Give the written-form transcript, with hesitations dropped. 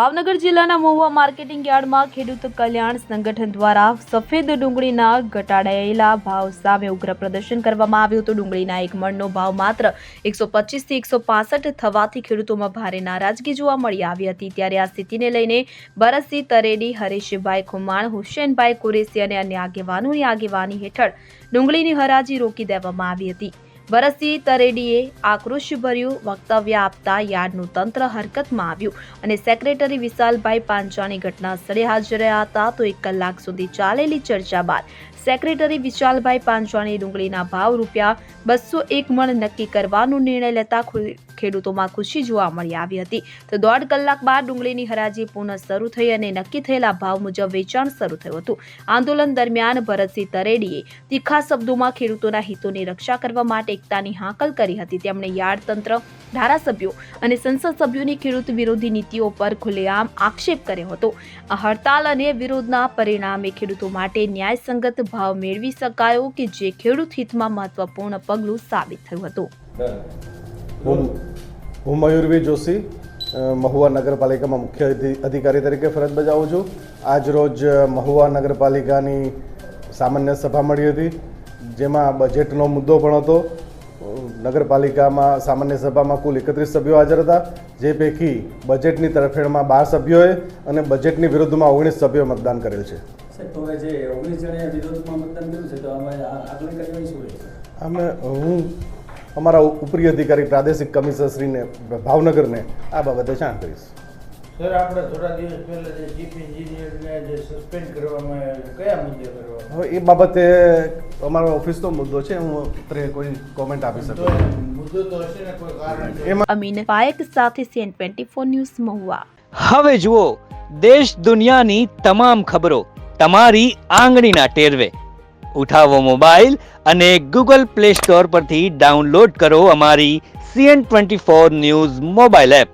ભાવનગર જિલ્લાના મહુવા માર્કેટિંગ યાર્ડમાં ખેડૂત કલ્યાણ સંગઠન દ્વારા સફેદ ડુંગળીના ઘટાડાયેલા ભાવ સામે ઉગ્ર પ્રદર્શન કરવામાં આવ્યું હતું। ડુંગળીના એક મણનો ભાવ માત્ર 125 થી 165 થવાથી ખેડૂતોમાં ભારે નારાજગી જોવા મળી આવી હતી। ત્યારે આ સ્થિતિને લઈને ભરતસિંહ તરેડી, હરીશભાઈ ખુમાણ, હુસેનભાઈ કુરેશી અને અન્ય આગેવાનોની આગેવાની હેઠળ ડુંગળીની હરાજી રોકી દેવામાં આવી હતી। ભરતસિંહ તરેડીએ આક્રોશભર્યું વક્તવ્ય આપતા યાર્ડનું તંત્ર હરકતમાં આવ્યું અને સેક્રેટરી વિશાલભાઈ પાંચાણી ઘટના સ્થળે હાજર રહ્યા હતા। તો 1 કલાક સુધી ચાલેલી ચર્ચા બાદ સેક્રેટરી વિશાલભાઈ પાંચાણીએ ડુંગળીના ભાવ ₹201 મણ નક્કી કરવાનો નિર્ણય લેતા ખેડૂતોમાં ખુશી જોવા મળી આવી હતી। તો 1.5 કલાક બાદ ડુંગળીની હરાજી પુનઃ શરૂ થઈ અને નક્કી થયેલા ભાવ મુજબ વેચાણ શરૂ થયું હતું। આંદોલન દરમિયાન ભરતસિંહ તરેડીએ તીખા શબ્દોમાં ખેડૂતોના હિતોની રક્ષા કરવા માટે એકતાની હાકલ કરી હતી। તેમણે યાર્ડ તંત્ર, ધારાસભ્યો અને સંસદ સભ્યોની ખેડૂત વિરોધી નીતિઓ પર ખુલ્લેઆમ આક્ષેપ કર્યો હતો। આ હડતાલ અને વિરોધના પરિણામે ખેડૂતો માટે ન્યાયસંગત ભાવ મેળવી શકાયો કે જે ખેડૂત હિતમાં મહત્વપૂર્ણ પગલું સાબિત થયું હતું। હું મયુરભાઈ જોશી મહુવા નગરપાલિકામાં મુખ્ય અધિકારી તરીકે ફરજ બજાવું છું। આજ રોજ મહુવા નગરપાલિકાની સામાન્ય સભા મળી હતી, જેમાં બજેટનો મુદ્દો પણ હતો। નગરપાલિકામાં સામાન્ય સભામાં કુલ 31 સભ્યો હાજર હતા, જે પૈકી બજેટની તરફેણમાં 12 સભ્યોએ અને બજેટની વિરુદ્ધમાં 19 સભ્યોએ મતદાન કરેલ છે। હું અમારા ઉપરી અધિકારી પ્રાદેશિક કમિશનરશ્રીને ભાવનગરને આ બાબતે જાણ કરીશ। સર, આપણે થોડા દિવસ પહેલા જે ચીફ એન્જિનિયરને જે સસ્પેન્ડ કરવામાં કયા મુદ્દે કરવામાં? હવે એ બાબતે અમારો ઓફિસનો મુદ્દો છે, હું અત્યારે કોઈ કોમેન્ટ આપી શકું। મુદ્દો તો હશે ને, કોઈ કારણ? અમીન પાયક સાથે CN24 ન્યૂઝ મહુવા। હવે જુઓ દેશ દુનિયાની તમામ ખબરો તમારી આંગળીના ટેરવે। ઉઠાવો મોબાઈલ અને Google Play Store પરથી ડાઉનલોડ કરો અમારી CN24 ન્યૂઝ મોબાઈલ એપ।